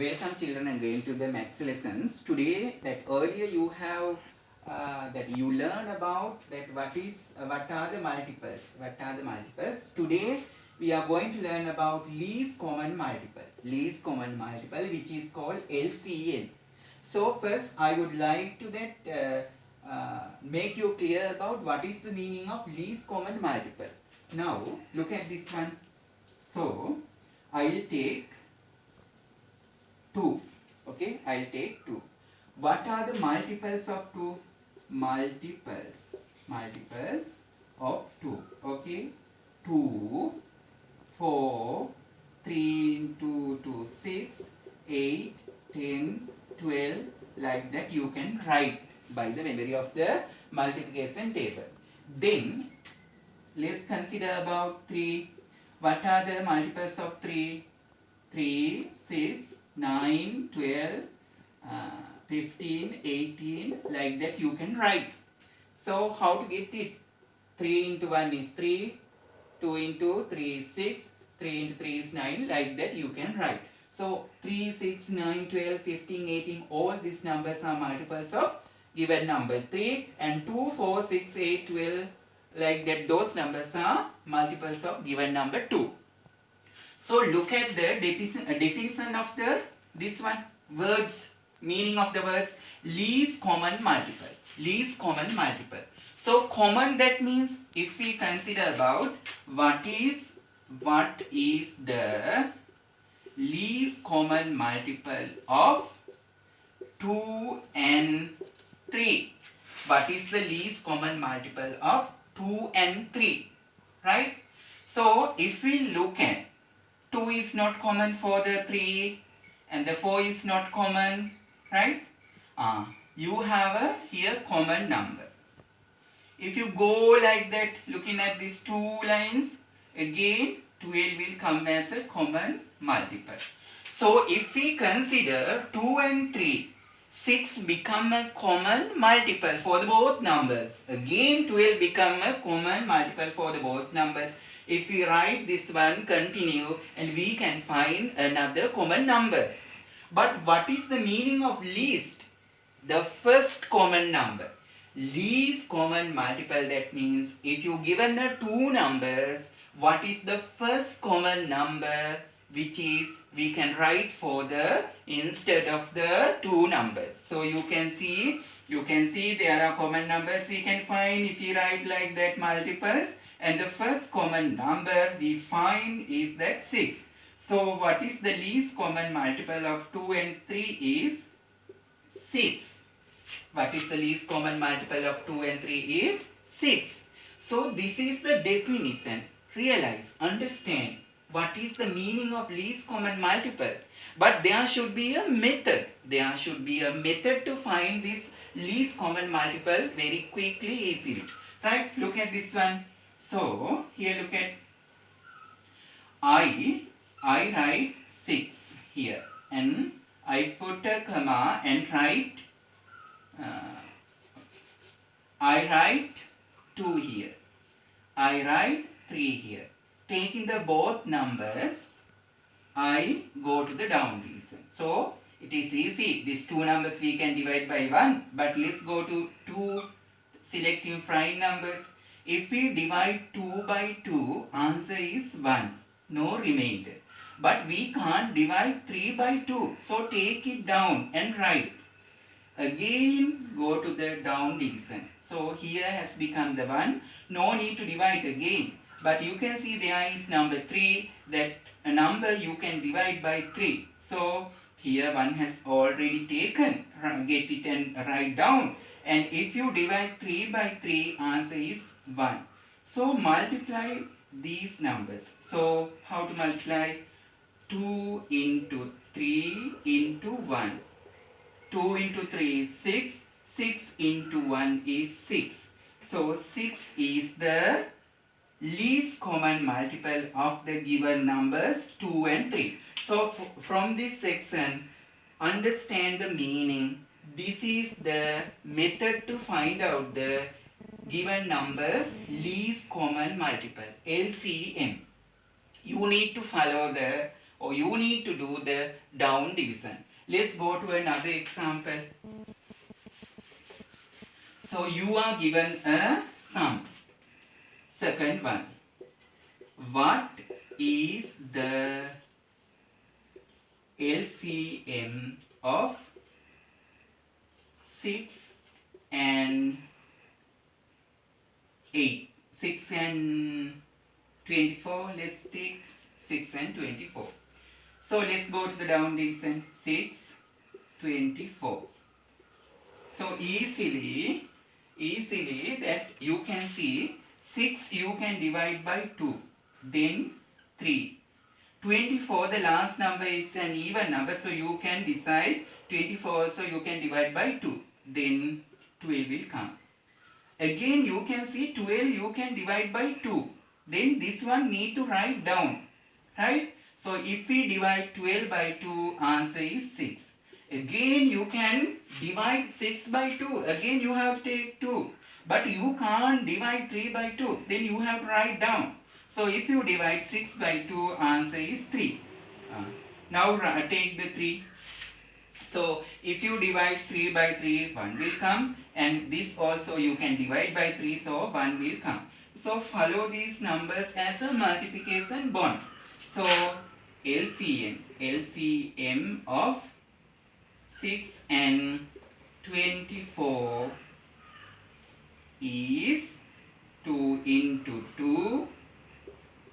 Welcome children again to the maths lessons. Today that earlier you have that you learn about that what are the multiples. What are the multiples? Today we are going to learn about least common multiple. Least common multiple, which is called LCM. So first I would like to make you clear about what is the meaning of least common multiple. Now look at this one. So I will take 2. Okay, I'll take 2. What are the multiples of 2? Multiples of 2. Okay, 2, 4, 3 into 2, 6, 8, 10, 12, like that you can write by the memory of the multiplication table. Then let's consider about 3. What are the multiples of 3? 3, 6, 9, 12, 15, 18, like that you can write. So how to get it? 3 into 1 is 3, 2 into 3 is 6, 3 into 3 is 9, like that you can write. So 3, 6, 9, 12, 15, 18, all these numbers are multiples of given number 3, and 2, 4, 6, 8, 12, like that those numbers are multiples of given number 2. So look at the definition of this one, words, meaning of the words, least common multiple. Least common multiple. So common, that means if we consider about what is the least common multiple of 2 and 3. What is the least common multiple of 2 and 3? Right? So if we look at 2 is not common for the 3 and the 4 is not common, right? You have a here common number. If you go like that, looking at these two lines, again 12 will come as a common multiple. So if we consider 2 and 3, 6 become a common multiple for the both numbers. Again 12 become a common multiple for the both numbers. If we write this one, continue, and we can find another common numbers. But what is the meaning of least? The first common number. Least common multiple, that means if you given the two numbers, what is the first common number which is we can write for the instead of the two numbers. So you can see there are common numbers we can find if you write like that multiples, and the first common number we find is that 6. So what is the least common multiple of 2 and 3 is 6. What is the least common multiple of 2 and 3 is 6. So this is the definition. Realize, understand what is the meaning of least common multiple. But there should be a method. There should be a method to find this least common multiple very quickly, easily. Right? Look at this one. So here look at I write 6 here, and I put a comma and write I write 2 here, I write 3 here. Taking the both numbers, I go to the down division. So it is easy. These two numbers we can divide by 1, but let's go to 2 selecting prime numbers. If we divide 2 by 2, answer is 1, no remainder. But we can't divide 3 by 2, so take it down and write. Again go to the down division. So here has become the 1, no need to divide again. But you can see there is number 3, that a number you can divide by 3. So here 1 has already taken, get it and write down. And if you divide 3 by 3, answer is 1. So multiply these numbers. So how to multiply? 2 into 3 into 1. 2 into 3 is 6. 6 into 1 is 6. So 6 is the least common multiple of the given numbers 2 and 3. So from this section, understand the meaning. This is the method to find out the given numbers least common multiple, LCM. You need to follow you need to do the down division. Let's go to another example. So you are given a sum. Second one. What is the LCM of 6 and 8? 6 and 24. Let's take 6 and 24. So let's go to the down division. 6, 24. So easily that you can see 6 you can divide by 2, then 3. 24, the last number is an even number, so you can decide 24 also you can divide by 2, then 12 will come. Again you can see 12 you can divide by 2, then this one need to write down, right? So if we divide 12 by 2, answer is 6. Again you can divide 6 by 2, again you have to take 2, but you can't divide 3 by 2, then you have to write down. So if you divide 6 by 2, answer is 3. Now take the 3. So if you divide 3 by 3, 1 will come, and this also you can divide by 3, so 1 will come. So follow these numbers as a multiplication bond. So LCM of 6 and 24 is 2 into 2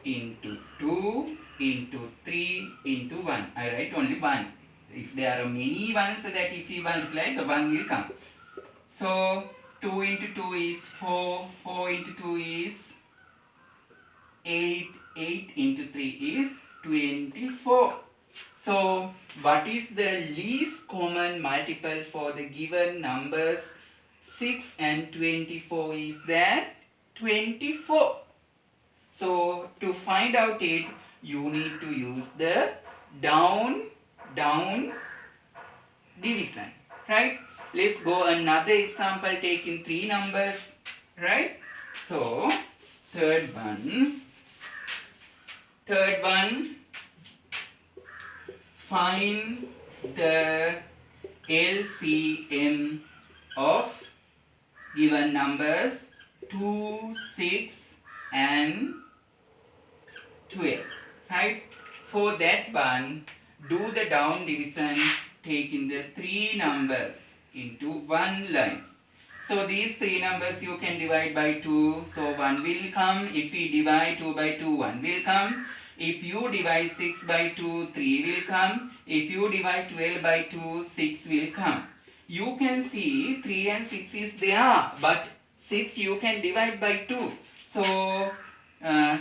into 2 into 3 into 1. I write only 1. If there are many ones, that if you multiply, the 1 will come. So 2 into 2 is 4, 4 into 2 is 8, 8 into 3 is 24. So what is the least common multiple for the given numbers 6 and 24 is that 24. So to find out it, you need to use the down division, right? Let's go another example, taking 3 numbers, right? So third one, find the LCM of given numbers 2, 6 and 12, right? For that one, do the down division, taking the 3 numbers into one line. So these 3 numbers you can divide by 2, so 1 will come. If we divide 2 by 2, 1 will come. If you divide 6 by 2, 3 will come. If you divide 12 by 2, 6 will come. You can see 3 and 6 is there, but 6 you can divide by 2. So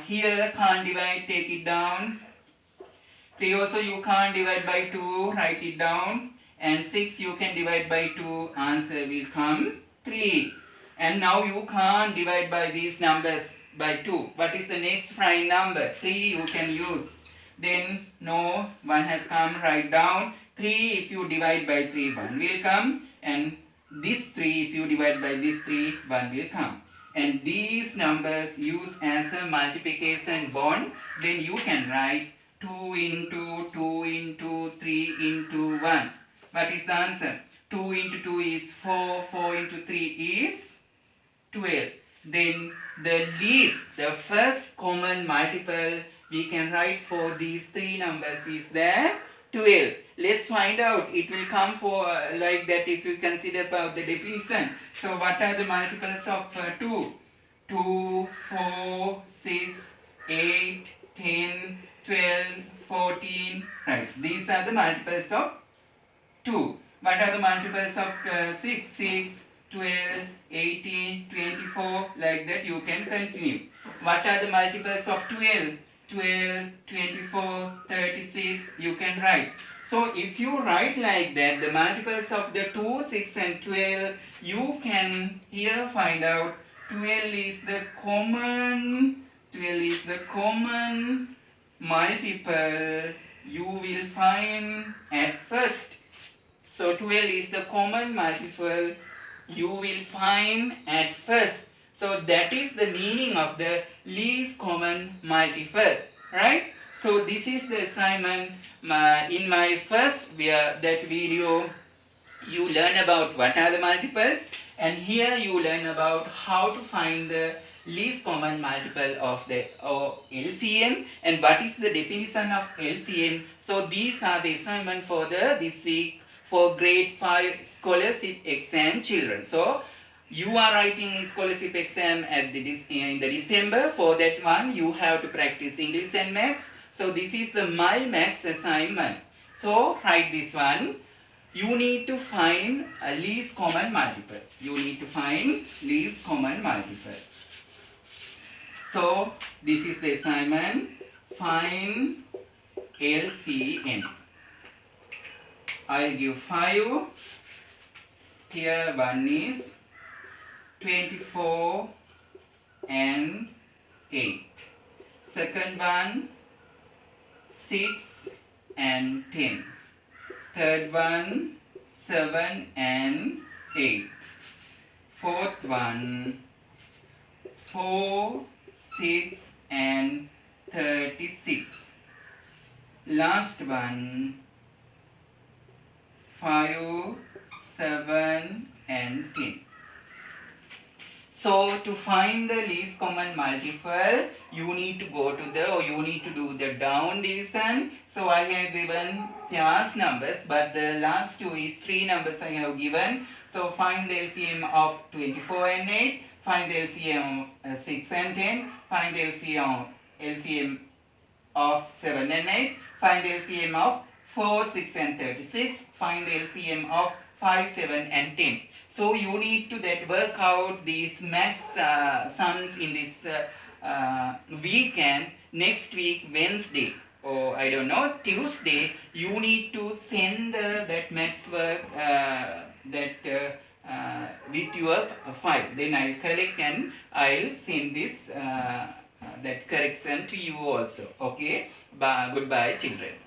here can't divide, take it down. 3 also you can't divide by 2, write it down. And 6 you can divide by 2, answer will come 3. And now you can't divide by these numbers by 2. What is the next prime number? 3 you can use. Then no, 1 has come, write down. 3 if you divide by 3, 1 will come. And this 3 if you divide by this 3, 1 will come. And these numbers use as a multiplication bond. Then you can write 2 into 2 into 3 into 1. What is the answer? 2 into 2 is 4, 4 into 3 is 12. Then the first common multiple we can write for these 3 numbers is the 12. Let's find out. It will come for like that if you consider about the definition. So what are the multiples of 2? 2, 4, 6, 8, 10, 12, 14. Right. These are the multiples of 2. What are the multiples of 6? 6, 12, 18, 24. Like that you can continue. What are the multiples of 12? 12, 24, 36. You can write. So if you write like that, the multiples of the 2, 6 and 12, you can here find out 12 is the common multiple you will find at first. So 12 is the common multiple you will find at first. So that is the meaning of the least common multiple, right? So this is the assignment. In my first that video, you learn about what are the multiples, and here you learn about how to find the least common multiple of the LCM and what is the definition of LCM. So these are the assignment for this week for grade 5 scholarship exam children. So you are writing a scholarship exam in the December. For that one you have to practice English and Maths. So this is the my Maths assignment. So write this one. You need to find a least common multiple. You need to find least common multiple. So this is the assignment. Find LCM. I'll give 5. Here one is 24 and 8. Second one 6 and 10. Third one 7 and 8. Fourth one 4, 6 and 36. Last one 5, 7 and 10. So to find the least common multiple, you need to go to you need to do the down division. So I have given pairs numbers, but the last two is 3 numbers I have given. So find the LCM of 24 and 8, find the LCM of 6 and 10, find the LCM of 7 and 8, find the LCM of 4, 6 and 36, find the LCM of 5, 7 and 10. So you need to work out these maths sums in this weekend. Next week, Wednesday, or I don't know, Tuesday, you need to send that maths work with your file. Then I'll collect and I'll send this that correction to you also. Okay. Bye. Goodbye, children.